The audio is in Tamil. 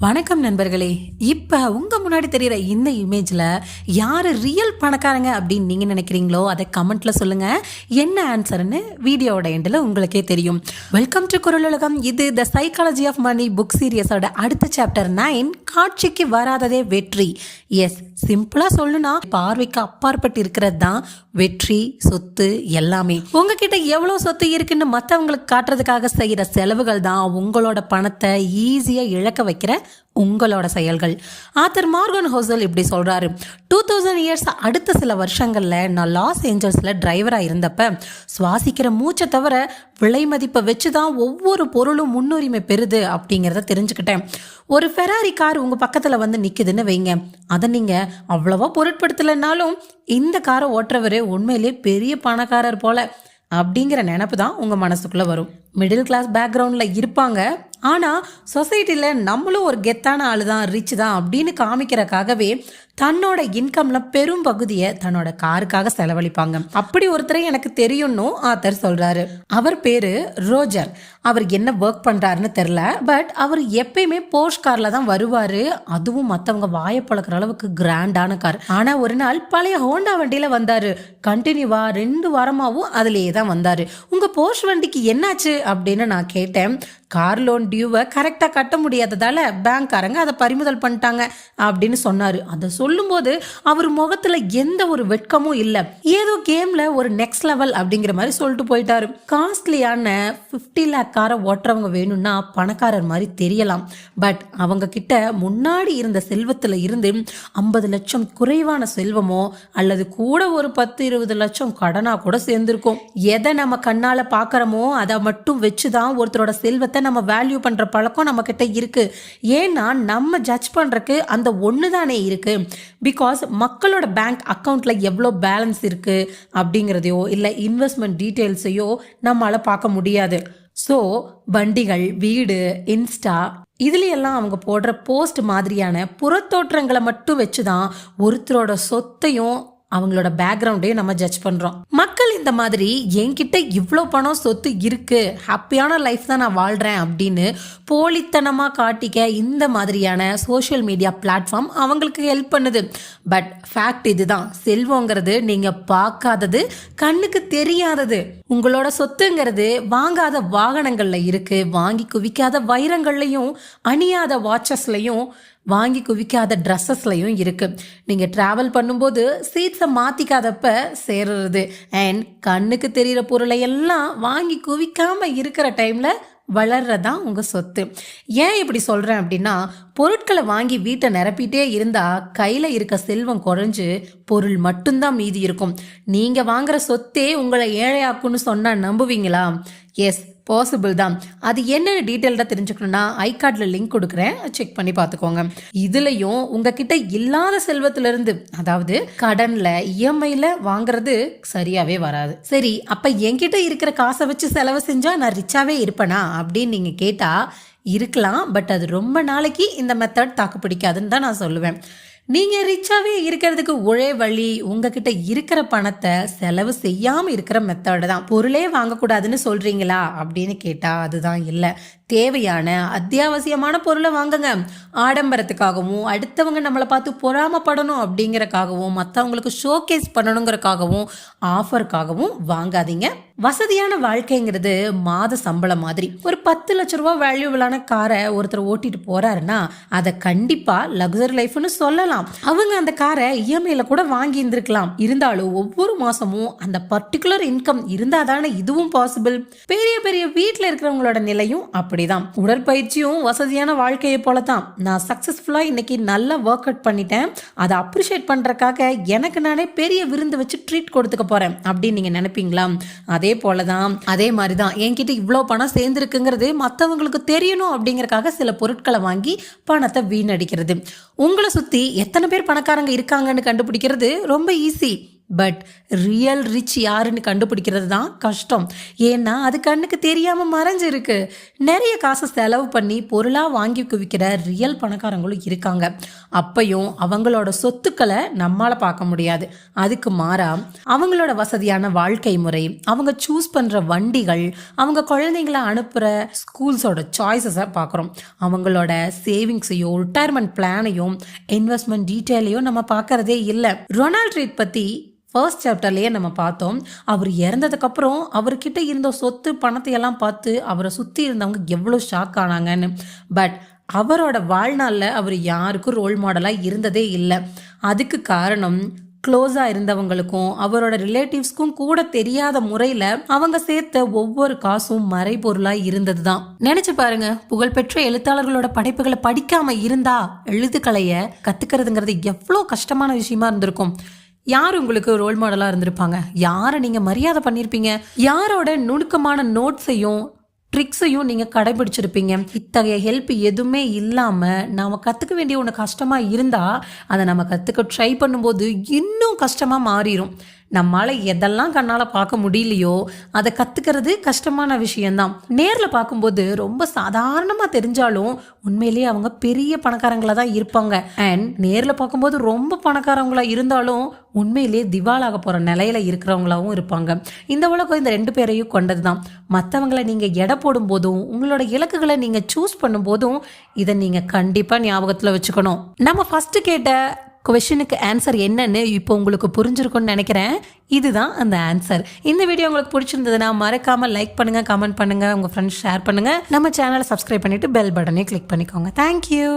வணக்கம் நண்பர்களே. இப்போ உங்கள் முன்னாடி தெரிகிற இந்த இமேஜில் யார் ரியல் பணக்காரங்க அப்படின்னு நீங்கள் நினைக்கிறீங்களோ அதை கமெண்ட்டில் சொல்லுங்கள். என்ன ஆன்சர்னு வீடியோவோட எண்டில் உங்களுக்கே தெரியும். Welcome to Kuralulagam. இது the psychology of money book சீரியஸோட அடுத்த சாப்டர் 9, காட்சிக்கு வராததே வெற்றி. எஸ், சிம்பிளாக சொல்லணும்னா பார்வைக்கு அப்பாற்பட்டு இருக்கிறது தான் வெற்றி, சொத்து எல்லாமே. உங்ககிட்ட எவ்வளோ சொத்து இருக்குன்னு மற்றவங்களுக்கு காட்டுறதுக்காக செய்கிற செலவுகள் தான் உங்களோட பணத்தை ஈஸியாக இழக்க வைக்கிற உங்களோட செயல்கள். ஆத்தர் மார்கன் ஹோசல் இப்படி சொல்றாரு. 2000 இயர்ஸ் அடுத்த சில வருஷங்களில் நான் லாஸ் ஏஞ்சல்ஸில் டிரைவராக இருந்தப்ப சுவாசிக்கிற மூச்சை தவிர விலை மதிப்பை வச்சு தான் ஒவ்வொரு பொருளும் முன்னுரிமை பெறுது அப்படிங்கிறத தெரிஞ்சுக்கிட்டேன். ஒரு ஃபெராரி கார் உங்கள் பக்கத்தில் வந்து நிற்குதுன்னு வைங்க, அதை நீங்கள் அவ்வளோவா பொருட்படுத்தலைன்னாலும் இந்த காரை ஓட்டுறவர் உண்மையிலே பெரிய பணக்காரர் போல அப்படிங்கிற நினப்பு தான் உங்கள் மனசுக்குள்ளே வரும். மிடில் கிளாஸ் பேக்ரவுண்டில் இருப்பாங்க, ஆனால் சொசைட்டியில் நம்மளும் ஒரு கெத்தான ஆளு தான், ரிச் தான் அப்படின்னு காமிக்கிறக்காகவே தன்னோட இன்கம்ல பெரும் பகுதியை தன்னோட காருக்காக செலவழிப்பாங்க. அப்படி ஒருத்தரை எனக்கு தெரியும்னு ஆத்தர் சொல்றாரு. அவர் பேரு ரோஜர். அவர் என்ன ஒர்க் பண்றாருன்னு தெரியல, பட் அவர் எப்பயுமே போர்ஷ் கார்ல தான் வருவாரு. அதுவும் மற்றவங்க வாயை பழக்கிற அளவுக்கு கிராண்டான கார். ஆனா ஒரு நாள் பழைய ஹோண்டா வண்டியில வந்தாரு. கண்டினியூவா 2 வாரமாவும் அதுலயே தான் வந்தாரு. உங்க போர்ஷ் வண்டிக்கு என்னாச்சு அப்படின்னு நான் கேட்டேன். கார் லோன் டியூவை கரெக்டாக கட்ட முடியாததால பேங்க்காரங்க அதை பறிமுதல் பண்ணிட்டாங்க அப்படின்னு சொன்னார். அதை சொல்லும்போது அவர் முகத்தில் எந்த ஒரு வெட்கமும் இல்லை. ஏதோ கேமில் ஒரு நெக்ஸ்ட் லெவல் அப்படிங்கிற மாதிரி சொல்லிட்டு போயிட்டாரு. காஸ்ட்லியான 50 lakh காரை ஓட்டுறவங்க வேணும்னா பணக்காரர் மாதிரி தெரியலாம், பட் அவங்க கிட்ட முன்னாடி இருந்த செல்வத்தில் இருந்து 50 லட்சம் குறைவான செல்வமோ அல்லது கூட ஒரு 10-20 லட்சம் கடனாக கூட சேர்ந்துருக்கும். எதை நம்ம கண்ணால் பார்க்குறோமோ அதை மட்டும் வச்சு தான் ஒருத்தரோட செல்வத்தை நம்ம வேல்யூ பண்ற பழக்கம் நம்ம கிட்ட இருக்கு. ஏன்னா நம்ம ஜட்ஜ் பண்றதுக்கு அந்த ஒன்று தானே இருக்கு. பிகாஸ் மக்களோட பேங்க் அக்கௌண்ட்ல எவ்வளோ பேலன்ஸ் இருக்கு அப்படிங்கிறதையோ இல்லை இன்வெஸ்ட்மெண்ட் டீட்டெயில்ஸையோ நம்மளால பார்க்க முடியாது. ஸோ வண்டிகள், வீடு, இன்ஸ்டா இதுலையெல்லாம் அவங்க போடுற போஸ்ட் மாதிரியான புறத்தோற்றங்களை மட்டும் வச்சுதான் ஒருத்தரோட சொத்தையும் அவங்களோட பேக்ரவுண்டையும் நம்ம ஜட்ஜ் பண்றோம். மக்கள் இந்த மாதிரி என்கிட்ட இவ்வளோ பணம் சொத்து இருக்கு, ஹாப்பியான லைஃப் தான் நான் வாழ்றேன் அப்படின்னு போலித்தனமா காட்டிக்க இந்த மாதிரியான சோஷியல் மீடியா பிளாட்ஃபார்ம் அவங்களுக்கு ஹெல்ப் பண்ணுது. பட் ஃபேக்ட் இதுதான், செல்வங்கிறது நீங்க பார்க்காதது, கண்ணுக்கு தெரியாதது. உங்களோட சொத்துங்கிறது வாங்காத வாகனங்கள்ல இருக்கு, வாங்கி குவிக்காத வைரங்கள்லையும் அணியாத வாட்சஸ்லையும் வாங்கி குவிக்காத ட்ரெஸ்ஸஸ்லையும் இருக்குது. நீங்கள் ட்ராவல் பண்ணும்போது சீட்ஸை மாற்றிக்காதப்ப சேர்றது அண்ட் கண்ணுக்கு தெரிகிற பொருளை எல்லாம் வாங்கி குவிக்காமல் இருக்கிற டைமில் வளர்றதான் உங்கள் சொத்து. ஏன் இப்படி சொல்கிறேன் அப்படின்னா, பொருட்களை வாங்கி வீட்டை நிரப்பிட்டே இருந்தால் கையில் இருக்க செல்வம் குறைஞ்சு பொருள் மட்டும்தான் மீதி இருக்கும். நீங்கள் வாங்குற சொத்தே உங்களை ஏழையாக்குன்னு சொன்னால் நம்புவீங்களா? எஸ், பாசிபிள் தான். அது என்னென்ன டீட்டெயில்டாக தெரிஞ்சுக்கணும்னா ஐ கார்டில் லிங்க் கொடுக்குறேன், செக் பண்ணி பார்த்துக்கோங்க. இதுலையும் உங்ககிட்ட இல்லாத செல்வத்திலிருந்து, அதாவது கடனில் இஎம்ஐயில் வாங்குறது சரியாகவே வராது. சரி, அப்போ என்கிட்ட இருக்கிற காசை வச்சு செலவு செஞ்சால் நான் ரிச்சாகவே இருப்பேனா அப்படின்னு நீங்கள் கேட்டால் இருக்கலாம், பட் அது ரொம்ப நாளைக்கு இந்த மெத்தட் தாக்கு பிடிக்காதுன்னு தான் நான் சொல்லுவேன். நீங்கள் ரிச்சாகவே இருக்கிறதுக்கு ஒரே வழி உங்ககிட்ட இருக்கிற பணத்தை செலவு செய்யாமல் இருக்கிற மெத்தடு தான். பொருளே வாங்கக்கூடாதுன்னு சொல்கிறீங்களா அப்படின்னு கேட்டால் அதுதான் இல்லை. தேவையான அத்தியாவசியமான பொருளை வாங்குங்க. ஆடம்பரத்துக்காகவும் அடுத்தவங்க நம்மளை பார்த்து பொறாமப்படணும் அப்படிங்கிறக்காகவும் மற்றவங்களுக்கு ஷோகேஸ் பண்ணணுங்கிறக்காகவும் ஆஃபருக்காகவும் வாங்காதீங்க. வசதியான வாழ்க்கைங்கிறது மாத சம்பளம் மாதிரி. ஒரு 10 லட்ச ரூபா வேல்யூபிளான காரை ஒருத்தர் ஓட்டிட்டு போறாருன்னா அதை கண்டிப்பா லக்ஸரி லைஃப்னு சொல்லலாம். அவங்க அந்த காரை இஎம்ஐல கூட வாங்கி இருந்திருக்கலாம். இருந்தாலும் ஒவ்வொரு மாசமும் அந்த பர்டிகுலர் இன்கம் இருந்தாதானே இதுவும் பாசிபிள். பெரிய பெரிய வீட்டில் இருக்கிறவங்களோட நிலையும் அப்படிதான். உடற்பயிற்சியும் வசதியான வாழ்க்கையை போலதான். நான் சக்சஸ்ஃபுல்லா இன்னைக்கு நல்லா ஒர்க் அவுட் பண்ணிட்டேன், அதை அப்ரிஷியேட் பண்றதுக்காக எனக்கு நானே பெரிய விருந்து வச்சு ட்ரீட் கொடுத்துக்க போறேன் அப்படின்னு நீங்க நினைப்பீங்களா? அதே போலதான், அதே மாதிரிதான் என்கிட்ட இவ்வளோ பணம் சேர்ந்துருக்குங்கிறது மற்றவங்களுக்கு தெரியணும் அப்படிங்கறக்காக சில பொருட்களை வாங்கி பணத்தை வீணடிக்கிறது. உங்களை சுத்தி எத்தனை பேர் பணக்காரங்க இருக்காங்கன்னு கண்டுபிடிக்கிறது ரொம்ப ஈஸி. பட் ரியல் ரிச் யாருன்னு கண்டுபிடிக்கிறது தான் கஷ்டம். ஏன்னா அது கண்ணுக்கு தெரியாமல் மறைஞ்சிருக்கு. நிறைய காசை செலவு பண்ணி பொருளாக வாங்கி குவிக்கிற ரியல் பணக்காரங்களும் இருக்காங்க. அப்பையும் அவங்களோட சொத்துக்களை நம்மளால் பார்க்க முடியாது. அதுக்கு மாறா அவங்களோட வசதியான வாழ்க்கை முறை, அவங்க சூஸ் பண்ணுற வண்டிகள், அவங்க குழந்தைங்களை அனுப்புகிற ஸ்கூல்ஸோட சாய்ஸஸை பார்க்குறோம். அவங்களோட சேவிங்ஸையும் ரிட்டையர்மெண்ட் பிளானையும் இன்வெஸ்ட்மெண்ட் டீட்டெயிலையும் நம்ம பார்க்கறதே இல்லை. ரொனால்ட் ரீட் பற்றி ஃபர்ஸ்ட் சாப்டர்லேயே நம்ம பார்த்தோம். அவர் இறந்ததுக்கப்புறம் அவர்கிட்ட இருந்த சொத்து பணத்தை எல்லாம் பார்த்து அவரை சுற்றி இருந்தவங்க எவ்வளோ ஷாக் ஆனாங்கன்னு. பட் அவரோட வாழ்நாளில் அவர் யாருக்கும் ரோல் மாடலாக இருந்ததே இல்லை. அதுக்கு காரணம் க்ளோஸாக இருந்தவங்களுக்கும் அவரோட ரிலேட்டிவ்ஸ்க்கும் கூட தெரியாத முறையில் அவங்க சேர்த்த ஒவ்வொரு காசும் மறைபொருளாக இருந்தது தான். நினைச்சு பாருங்க, புகழ்பெற்ற எழுத்தாளர்களோட படைப்புகளை படிக்காம இருந்தா எழுத்துக்கலையை கத்துக்கிறதுங்கிறது எவ்வளோ கஷ்டமான விஷயமா இருந்திருக்கும். யார் உங்களுக்கு ரோல் மாடலாக இருந்திருப்பாங்க? யாரை நீங்கள் மரியாதை பண்ணியிருப்பீங்க? யாரோட நுணுக்கமான நோட்ஸையும் ட்ரிக்ஸையும் நீங்கள் கடைபிடிச்சிருப்பீங்க? இத்தகைய ஹெல்ப் எதுவுமே இல்லாமல் நாம் கற்றுக்க வேண்டிய ஒன்று கஷ்டமாக இருந்தால் அதை நம்ம கற்றுக்க ட்ரை பண்ணும்போது இன்னும் கஷ்டமாக மாறிடும். நம்மளால் எதெல்லாம் கண்ணால் பார்க்க முடியலையோ அதை கற்றுக்கிறது கஷ்டமான விஷயந்தான். நேரில் பார்க்கும்போது ரொம்ப சாதாரணமாக தெரிஞ்சாலும் உண்மையிலேயே அவங்க பெரிய பணக்காரங்களாக தான் இருப்பாங்க. அண்ட் நேரில் பார்க்கும்போது ரொம்ப பணக்காரவங்களாக இருந்தாலும் உண்மையிலேயே திவாலாக போகிற நிலையில இருக்கிறவங்களாகவும் இருப்பாங்க. இந்த உலகம் இந்த ரெண்டு பேரையும் கொண்டது தான். மற்றவங்களை நீங்கள் எடை போடும் போதும் உங்களோட இலக்குகளை நீங்கள் சூஸ் பண்ணும் போதும் இதை நீங்கள் கண்டிப்பாக ஞாபகத்தில் வச்சுக்கணும். நம்ம ஃபஸ்ட்டு கேட்ட கொஷனுக்கு ஆன்சர் என்னன்னு இப்போ உங்களுக்கு புரிஞ்சிருக்கும்னு நினைக்கிறேன். இதுதான் அந்த ஆன்சர். இந்த வீடியோ உங்களுக்கு பிடிச்சிருந்ததுன்னா மறக்காமல் லைக் பண்ணுங்கள், கமெண்ட் பண்ணுங்கள், உங்கள் ஃப்ரெண்ட்ஸ் ஷேர் பண்ணுங்கள். நம்ம சேனலை சப்ஸ்கிரைப் பண்ணிவிட்டு பெல் பட்டனை கிளிக் பண்ணிக்கோங்க. தேங்க்யூ.